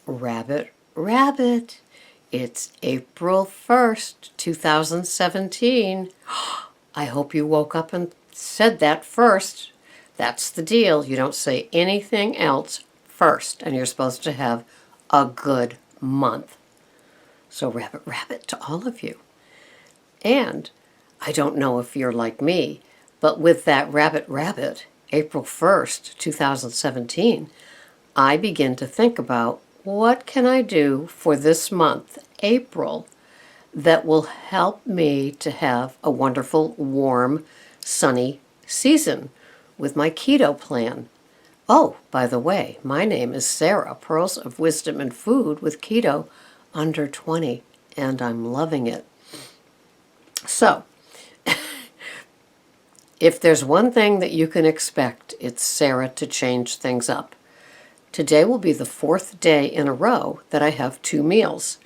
Rabbit, rabbit. It's April 1st, 2017. I hope you woke up and said that first. That's the deal. You don't say anything else first, and you're supposed to have a good month. So rabbit, rabbit to all of you. And I don't know if you're like me, but with that rabbit, rabbit, April 1st, 2017, I begin to think about what can I do for this month, April, that will help me to have a wonderful, warm, sunny season with my keto plan. Oh, by the way, my name is Sarah, Pearls of Wisdom and Food with Keto under 20, and I'm loving it. So, if there's one thing that you can expect, it's Sarah to change things up. Today will be the 4th day in a row that I have 2 meals.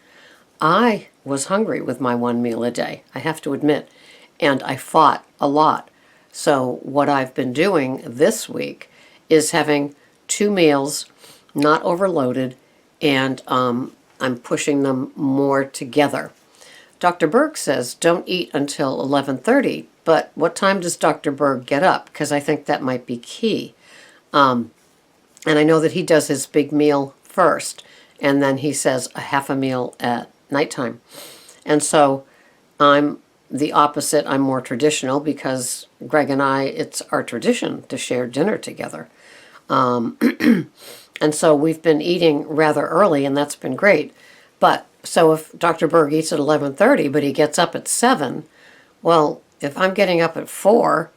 I was hungry with my 1 meal a day, I have to admit, and I fought a lot. So what I've been doing this week is having 2 meals, not overloaded, and I'm pushing them more together. Dr. Berg says don't eat until 11:30, but what time does Dr. Berg get up? Because I think that might be key. And I know that he does his big meal first, and then he says a half a meal at nighttime. And so I'm the opposite. I'm more traditional because Greg and I, it's our tradition to share dinner together. And so we've been eating rather early, and that's been great. But so if Dr. Berg eats at 11:30, but he gets up at 7, well, if I'm getting up at 4,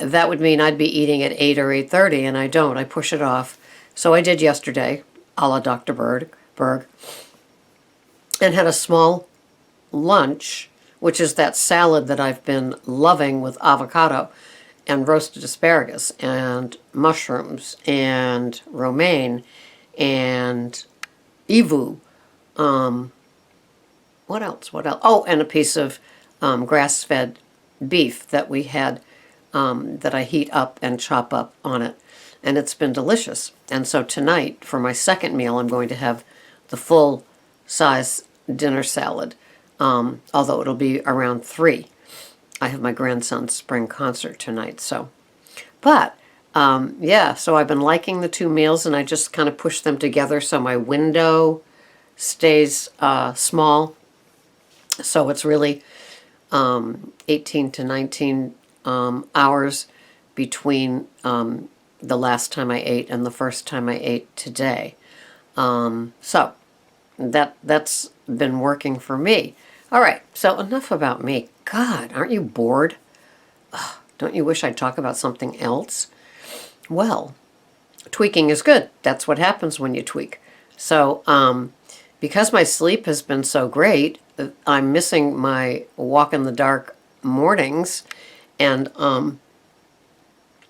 that would mean I'd be eating at 8 or 8:30, and I don't. I push it off. So I did yesterday, a la Dr. Berg, and had a small lunch, which is that salad that I've been loving with avocado and roasted asparagus and mushrooms and romaine and evu. What else? Oh, and a piece of grass-fed beef that we had that I heat up and chop up on it. And it's been delicious. And so tonight, for my second meal, I'm going to have the full-size dinner salad, although it'll be around 3. I have my grandson's spring concert tonight, so. But, so I've been liking the 2 meals, and I just kind of push them together so my window stays small. So it's really 18 to 19 hours between the last time I ate and the first time I ate today. So that's been working for me. All right, so enough about me. God, aren't you bored? Ugh, don't you wish I'd talk about something else? Well, tweaking is good. That's what happens when you tweak. So because my sleep has been so great, I'm missing my walk in the dark mornings and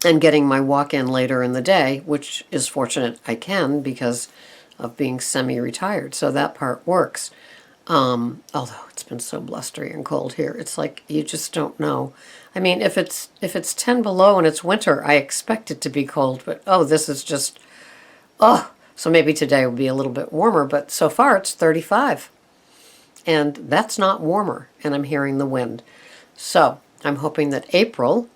getting my walk in later in the day, which is fortunate I can because of being semi-retired. So that part works. Although it's been so blustery and cold here, it's like you just don't know. I mean, if it's 10 below and it's winter, I expect it to be cold, but this is just, so maybe today will be a little bit warmer, but so far it's 35. And that's not warmer, and I'm hearing the wind. So I'm hoping that April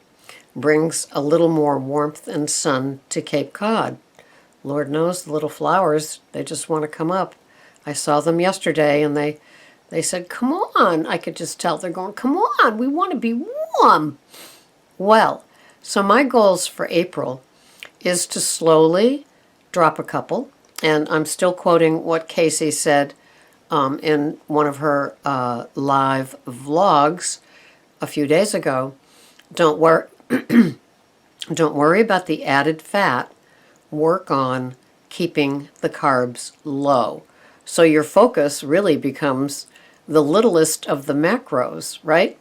brings a little more warmth and sun to Cape Cod. Lord knows the little flowers, they just want to come up. I saw them yesterday, and they said, come on. I could just tell they're going, come on, we want to be warm. Well, so my goals for April is to slowly drop a couple, and I'm still quoting what Casey said in one of her live vlogs a few days ago. Don't worry about the added fat. Work on keeping the carbs low. So your focus really becomes the littlest of the macros, right?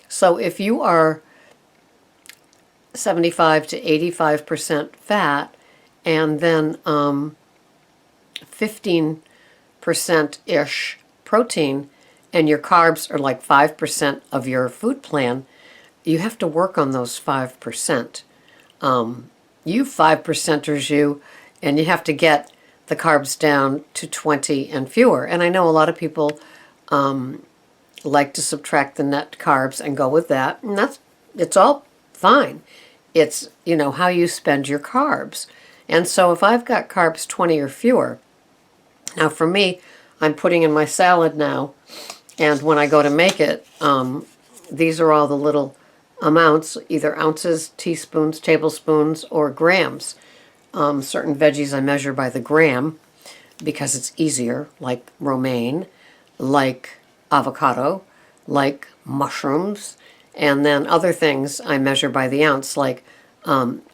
So if you are 75 to 85% fat and then 15%-ish protein, and your carbs are like 5% of your food plan, you have to work on those 5%. You 5%ers, and you have to get the carbs down to 20 and fewer. And I know a lot of people like to subtract the net carbs and go with that, and it's all fine. It's, how you spend your carbs. And so if I've got carbs 20 or fewer, now for me, I'm putting in my salad now, and when I go to make it, these are all the little amounts, either ounces, teaspoons, tablespoons, or grams. Certain veggies I measure by the gram because it's easier, like romaine, like avocado, like mushrooms, and then other things I measure by the ounce, like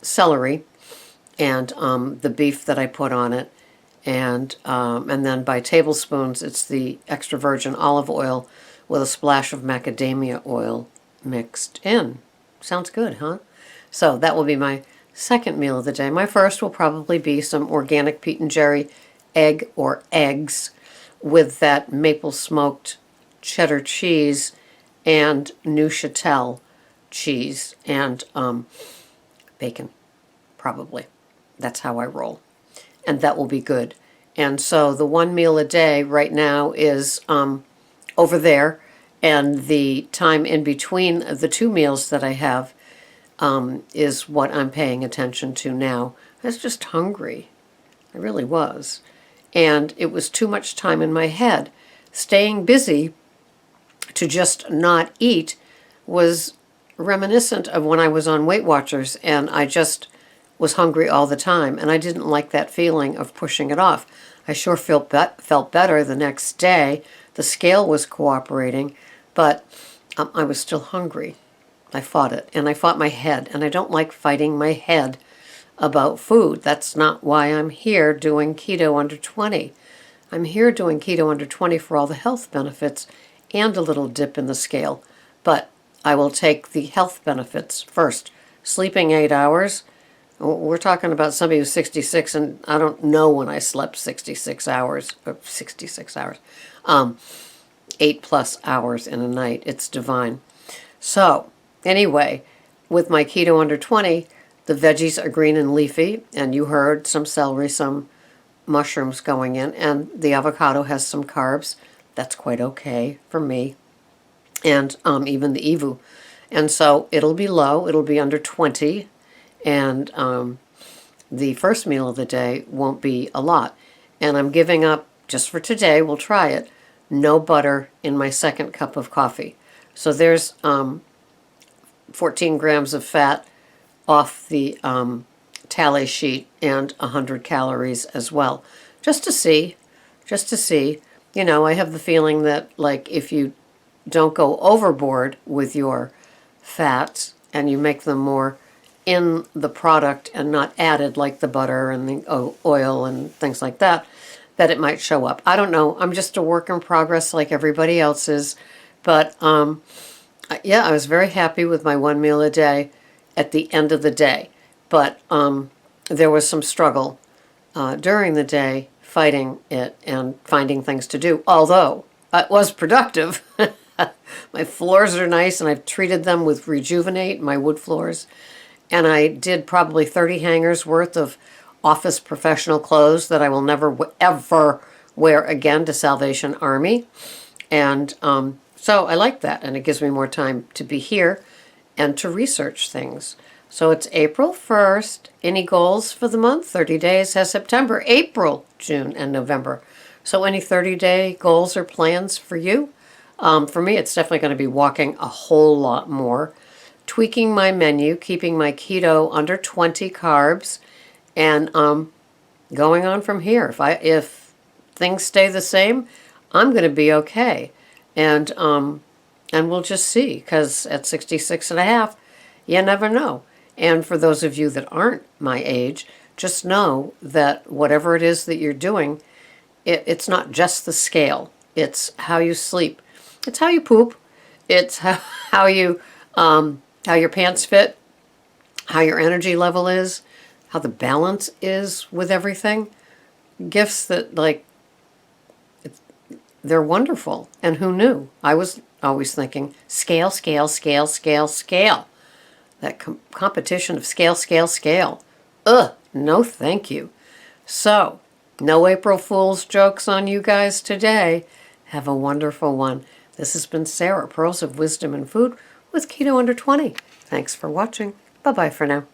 celery and the beef that I put on it, and then by tablespoons, it's the extra virgin olive oil with a splash of macadamia oil mixed in. Sounds good, huh? So that will be my second meal of the day. My first will probably be some organic Pete and Jerry egg or eggs with that maple smoked cheddar cheese and Neuchâtel cheese and bacon, probably. That's how I roll. And that will be good. And so the one meal a day right now is over there, and the time in between the two meals that I have is what I'm paying attention to now. I was just hungry. I really was. And it was too much time in my head. Staying busy to just not eat was reminiscent of when I was on Weight Watchers, and I just was hungry all the time, and I didn't like that feeling of pushing it off. I sure felt better the next day. The scale was cooperating, but I was still hungry. I fought it, and I fought my head, and I don't like fighting my head about food. That's not why I'm here doing Keto Under 20. I'm here doing Keto Under 20 for all the health benefits and a little dip in the scale. But I will take the health benefits first. Sleeping 8 hours. We're talking about somebody who's 66, and I don't know when I slept 66 hours, or 66 hours, 8+ hours in a night. It's divine. So, anyway, with my Keto Under 20, the veggies are green and leafy, and you heard some celery, some mushrooms going in, and the avocado has some carbs. That's quite okay for me, and even the EVU. And so it'll be low, it'll be under 20, and the first meal of the day won't be a lot. And I'm giving up, just for today, we'll try it, no butter in my second cup of coffee. So there's 14 grams of fat off the tally sheet and 100 calories as well. Just to see. I have the feeling that, like, if you don't go overboard with your fats and you make them more in the product and not added, like the butter and the oil and things like that, that it might show up. I don't know. I'm just a work in progress like everybody else is. But, yeah, I was very happy with my one meal a day at the end of the day. But there was some struggle during the day fighting it and finding things to do, although it was productive. My floors are nice, and I've treated them with Rejuvenate, my wood floors. And I did probably 30 hangers worth of office professional clothes that I will never, ever wear again to Salvation Army. And so I like that, and it gives me more time to be here and to research things. So it's April 1st. Any goals for the month? 30 days has September, April, June, and November. So any 30-day goals or plans for you? For me, it's definitely going to be walking a whole lot more, tweaking my menu, keeping my keto under 20 carbs, and going on from here. If things stay the same, I'm going to be okay. And we'll just see, because at 66 and a half, you never know. And for those of you that aren't my age, just know that whatever it is that you're doing, it's not just the scale. It's how you sleep. It's how you poop. It's how your pants fit, how your energy level is, how the balance is with everything. Gifts that, like, they're wonderful. And who knew? I was always thinking, scale, scale, scale, scale, scale. That competition of scale, scale, scale. Ugh, no thank you. So, No April Fool's jokes on you guys today. Have a wonderful one. This has been Sarah, Pearls of Wisdom and Food with Keto Under 20. Thanks for watching. Bye-bye for now.